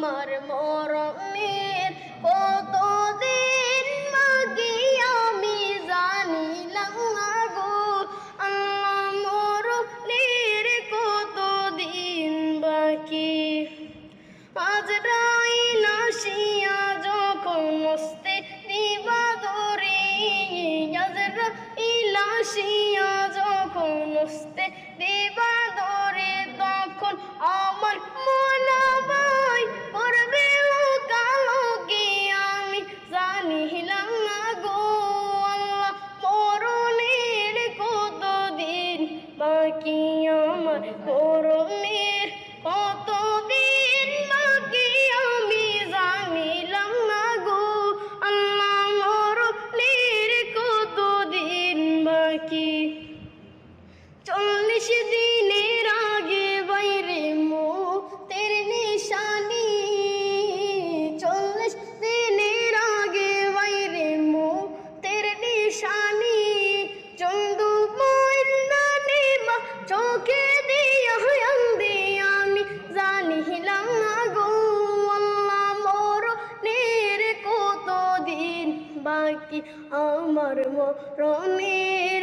আমার মরণের কতদিন বাকি আমি জানিলাম না গো আল্লাহ মরণের কতদিন বাকি আজরাইল আসিয়া যখন মস্তে দিবা ধরে আজরাইল আসিয়া যখন মস্তে দিবা ধরে তখন আমার মনে ভয় করবে লোকালোকে আমি জানিলাম না গো আল্লাহ মরণের কতদিন বাকি আমার মরণের কতদিন বাকি আমি জানিলাম না গো আল্লাহ মরণের কতদিন বাকি 40 দিনের আগে বাইরে মৌতের নিশানি 40 দিনের আগে বাইরে মৌতের নিশানি চন্দু ময়না নেবা চোখে দিয়া আন্দে আমি জানিলাম না গো আল্লাহ মরণের কতদিন বাকি আমার মরণের